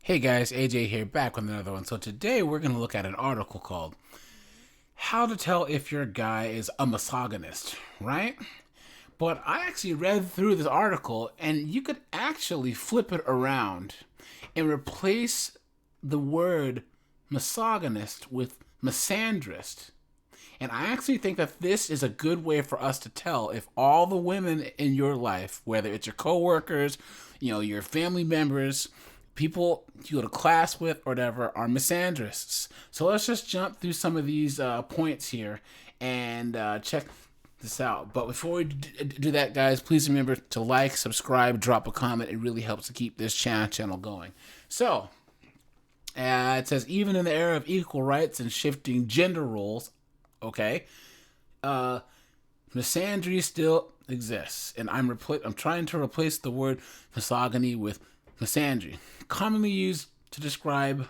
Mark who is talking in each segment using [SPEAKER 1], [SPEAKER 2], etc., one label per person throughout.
[SPEAKER 1] Hey guys, AJ here, back with another one. So today we're going to look at an article called How to Tell If Your Guy is a Misogynist, right? But I actually read through this article and you could actually flip it around and replace the word misogynist with misandrist. And I actually think that this is a good way for us to tell if all the women in your life, whether it's your coworkers, your family members, people you go to class with, or whatever, are misandrists. So let's just jump through some of these points here and check this out. But before we do that, guys, please remember to like, subscribe, drop a comment. It really helps to keep this channel going. So, it says, even in the era of equal rights and shifting gender roles, okay, misandry still exists, and I'm trying to replace the word misogyny with misandry, commonly used to describe,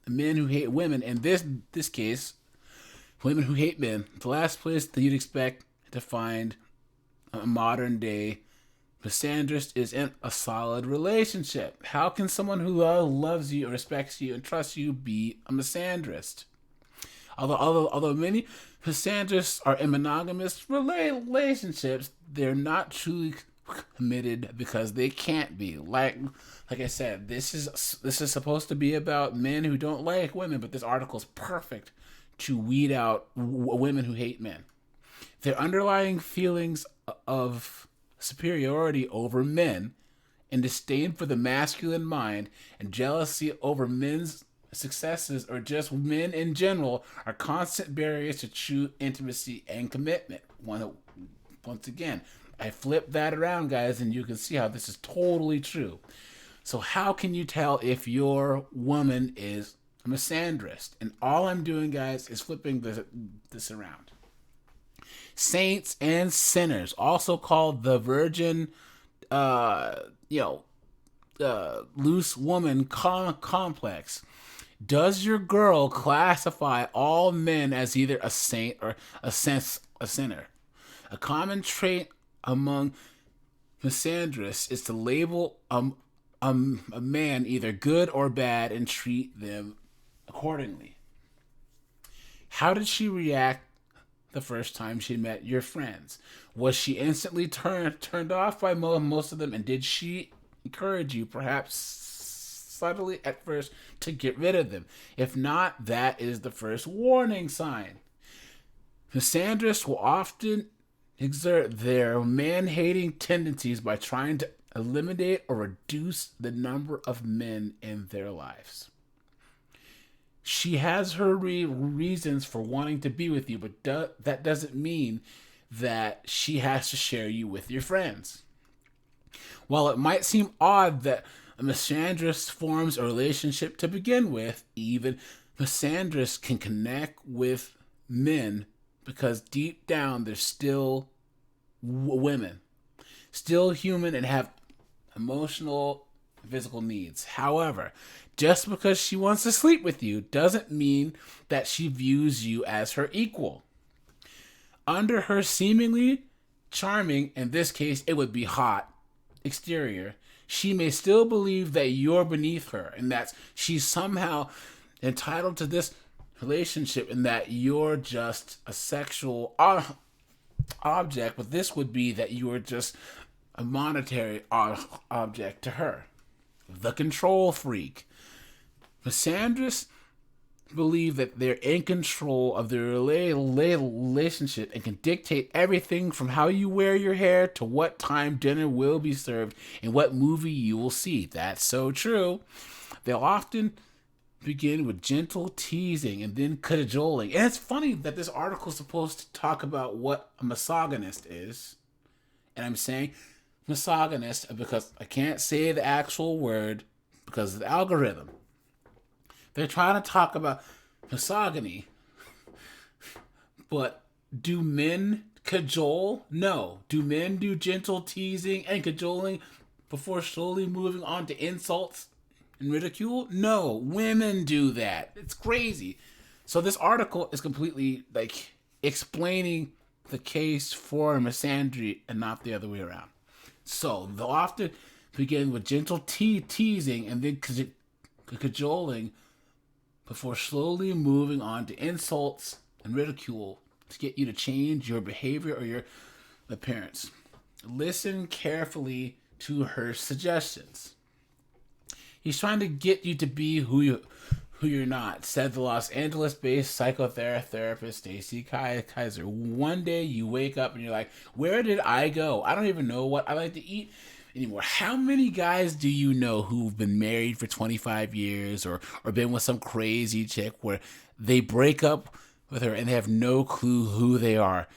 [SPEAKER 1] men who hate women. In this case, women who hate men. The last place that you'd expect to find a modern day misandrist is in a solid relationship. How can someone who loves you, respects you, and trusts you be a misandrist? Although many misandrists are in monogamous relationships, they're not truly committed because they can't be. Like I said, this is supposed to be about men who don't like women, but this article is perfect to weed out women who hate men. Their underlying feelings of superiority over men and disdain for the masculine mind and jealousy over men's successes, or just men in general, are constant barriers to true intimacy and commitment. Once again, I flip that around, guys, and you can see how this is totally true. So how can you tell if your woman is a misandrist? And all I'm doing, guys, is flipping this around. Saints and sinners, also called the virgin, loose woman complex. Does your girl classify all men as either a saint or a sinner? A common trait among misandrists is to label a man either good or bad and treat them accordingly. How did she react the first time she met your friends? Was she instantly turned off by most of them, and did she encourage you, perhaps subtly at first, to get rid of them? If not, that is the first warning sign. Misandrists will often exert their man-hating tendencies by trying to eliminate or reduce the number of men in their lives. She has her reasons for wanting to be with you, but that doesn't mean that she has to share you with your friends. While it might seem odd that a misandrist forms a relationship to begin with, even misandrists can connect with men because deep down they're still women, still human, and have emotional, physical needs. However, just because she wants to sleep with you doesn't mean that she views you as her equal. Under her seemingly charming, in this case it would be hot, exterior, she may still believe that you're beneath her and that she's somehow entitled to this relationship and that you're just a sexual object, but this would be that you are just a monetary object to her. The control freak. Misandrists believe that they're in control of their relationship and can dictate everything from how you wear your hair to what time dinner will be served and what movie you will see. That's so true. They'll often begin with gentle teasing and then cajoling. And it's funny that this article is supposed to talk about what a misogynist is. And I'm saying misogynist because I can't say the actual word because of the algorithm. They're trying to talk about misogyny. But do men cajole? No. Do men do gentle teasing and cajoling before slowly moving on to insults and ridicule? No. Women do that. It's crazy. So this article is completely explaining the case for misandry and not the other way around. So they'll often begin with gentle teasing and then cajoling before slowly moving on to insults and ridicule to get you to change your behavior or your appearance. Listen carefully to her suggestions. He's trying to get you to be who you're not, said the Los Angeles-based psychotherapist Stacy Kaiser. One day you wake up and you're like, where did I go? I don't even know what I like to eat anymore. How many guys do you know who've been married for 25 years or been with some crazy chick where they break up with her and they have no clue who they are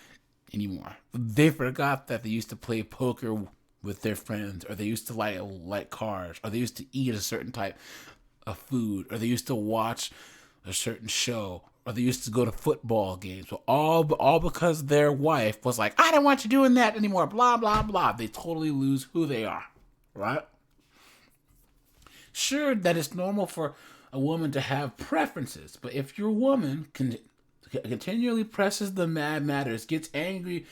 [SPEAKER 1] anymore? They forgot that they used to play poker with their friends, or they used to like cars, or they used to eat a certain type of food, or they used to watch a certain show, or they used to go to football games. Well, all because their wife was like, I don't want you doing that anymore, blah, blah, blah. They totally lose who they are, right? Sure, that it's normal for a woman to have preferences, but if your woman continually presses the matters, gets angry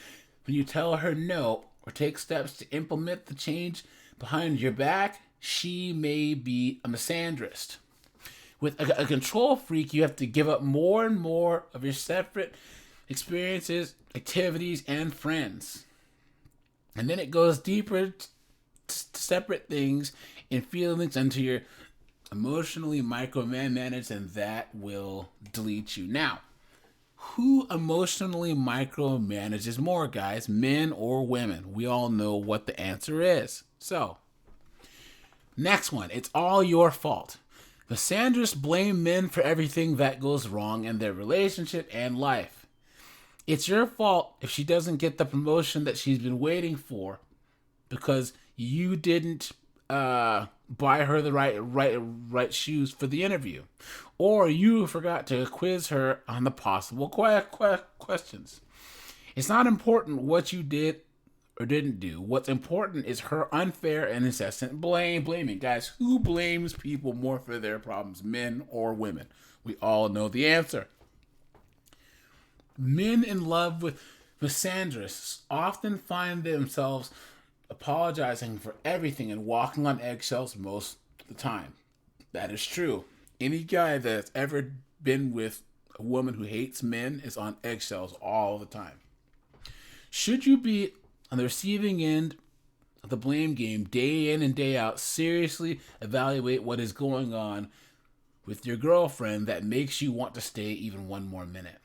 [SPEAKER 1] when you tell her no, or take steps to implement the change behind your back, she may be a misandrist. With a control freak, you have to give up more and more of your separate experiences, activities, and friends. And then it goes deeper to separate things and feelings until you're emotionally micromanaged, and that will delete you. Now, who emotionally micromanages more, guys? Men or women? We all know what the answer is. So, next one. It's all your fault. Misandrists blame men for everything that goes wrong in their relationship and life. It's your fault if she doesn't get the promotion that she's been waiting for because you didn't buy her the right shoes for the interview, or you forgot to quiz her on the possible questions. It's not important what you did or didn't do. What's important is her unfair and incessant blaming. Guys, who blames people more for their problems, men or women? We all know the answer. Men in love with misandrists often find themselves apologizing for everything and walking on eggshells most of the time. That is true. Any guy that's ever been with a woman who hates men is on eggshells all the time. Should you be on the receiving end of the blame game day in and day out, seriously evaluate what is going on with your girlfriend that makes you want to stay even one more minute.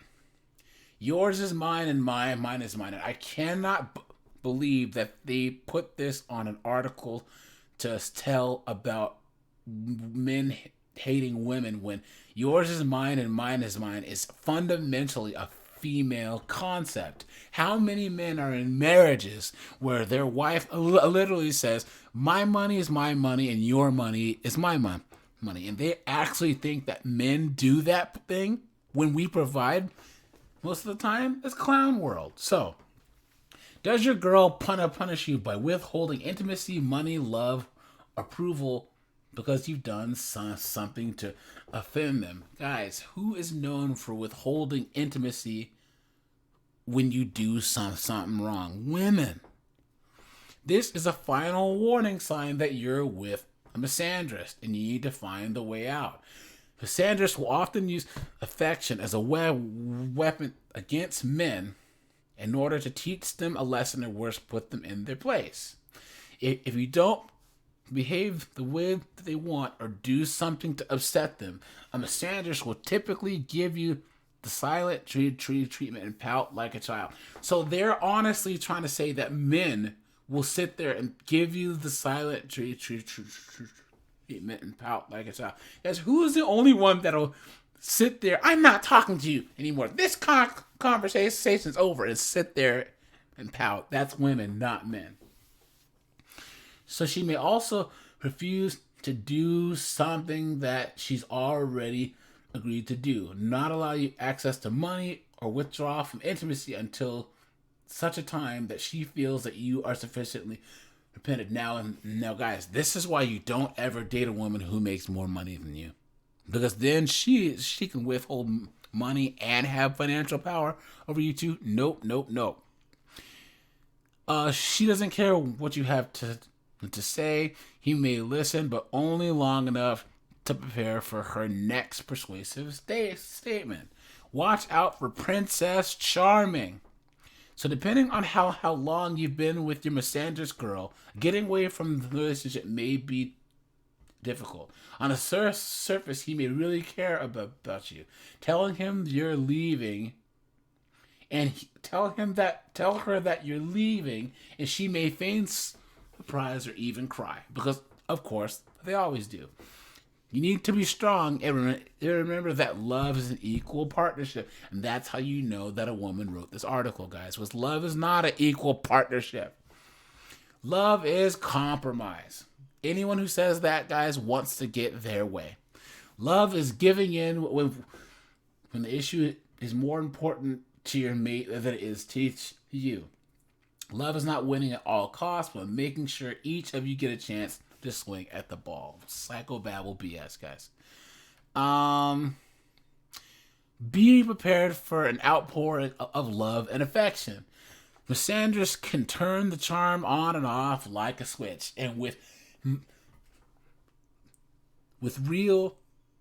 [SPEAKER 1] Yours is mine and mine is mine. And I cannot believe that they put this on an article to tell about men hating women when yours is mine and mine is fundamentally a female concept. How many men are in marriages where their wife literally says, my money is my money and your money is my money, and they actually think that men do that thing when we provide? Most of the time, it's clown world. So, does your girl punish you by withholding intimacy, money, love, approval because you've done something to offend them? Guys, who is known for withholding intimacy when you do something wrong? Women. This is a final warning sign that you're with a misandrist and you need to find the way out. Misandrists will often use affection as a weapon against men in order to teach them a lesson, or worse, put them in their place. If you don't behave the way that they want or do something to upset them, a misandrist will typically give you the silent treatment and pout like a child. So they're honestly trying to say that men will sit there and give you the silent treatment and pout like a child. Guys, who is the only one that'll sit there? I'm not talking to you anymore. This conversation's over, and sit there and pout. That's women, not men. So she may also refuse to do something that she's already agreed to do, not allow you access to money, or withdraw from intimacy until such a time that she feels that you are sufficiently repentant. Now, guys, this is why you don't ever date a woman who makes more money than you, because then she can withhold money and have financial power over you too. Nope. She doesn't care what you have to say. He may listen, but only long enough to prepare for her next persuasive statement. Watch out for Princess Charming. So depending on how long you've been with your misandrist girl, getting away from the relationship may be difficult. On the surface, he may really care about you. Telling him you're leaving, and tell her that you're leaving, and she may feign surprise or even cry, because of course they always do. You need to be strong and remember that love is an equal partnership. And that's how you know that a woman wrote this article, guys. Was love is not an equal partnership. Love is compromise. Anyone who says that, guys, wants to get their way. Love is giving in when the issue is more important to your mate than it is to you. Love is not winning at all costs, but making sure each of you get a chance to swing at the ball. Psychobabble BS, guys. Be prepared for an outpouring of love and affection. Misandrists can turn the charm on and off like a switch, and with real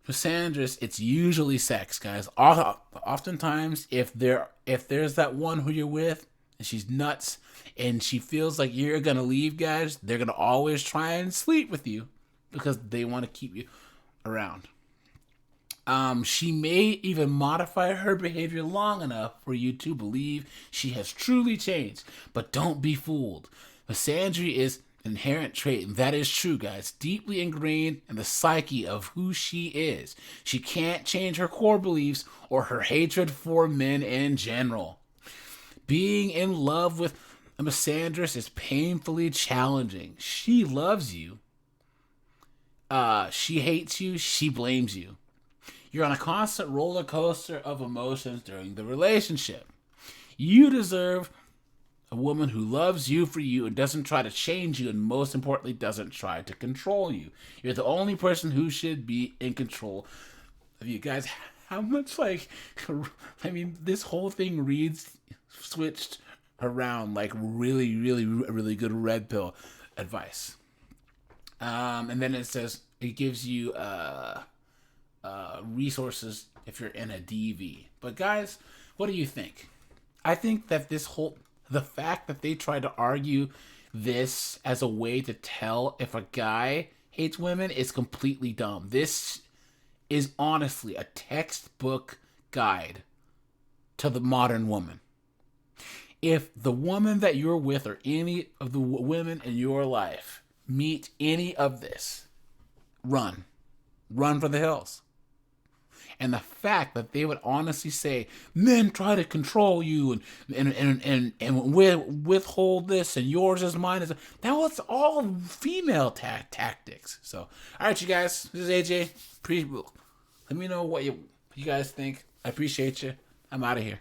[SPEAKER 1] misandrists, it's usually sex, guys. Oftentimes, if there's that one who you're with and she's nuts and she feels like you're gonna leave, guys, they're gonna always try and sleep with you because they want to keep you around. She may even modify her behavior long enough for you to believe she has truly changed, but don't be fooled. Misandry is an inherent trait, and that is true, guys, deeply ingrained in the psyche of who she is. She can't change her core beliefs or her hatred for men in general. Being in love with a misandrist is painfully challenging. She loves you. She hates you. She blames you. You're on a constant roller coaster of emotions during the relationship. You deserve a woman who loves you for you and doesn't try to change you, and most importantly, doesn't try to control you. You're the only person who should be in control of you. Guys, how much this whole thing reads switched around like really, really, really good red pill advice. And then it says it gives you resources if you're in a DV. But guys, what do you think? I think that the fact that they tried to argue this as a way to tell if a guy hates women is completely dumb. This is honestly a textbook guide to the modern woman. If the woman that you're with or any of the women in your life meet any of this, run for the hills. And the fact that they would honestly say men try to control you and withhold this and yours is mine, that was all female tactics. So, all right, you guys, this is AJ. Let me know what you guys think. I appreciate you. I'm out of here.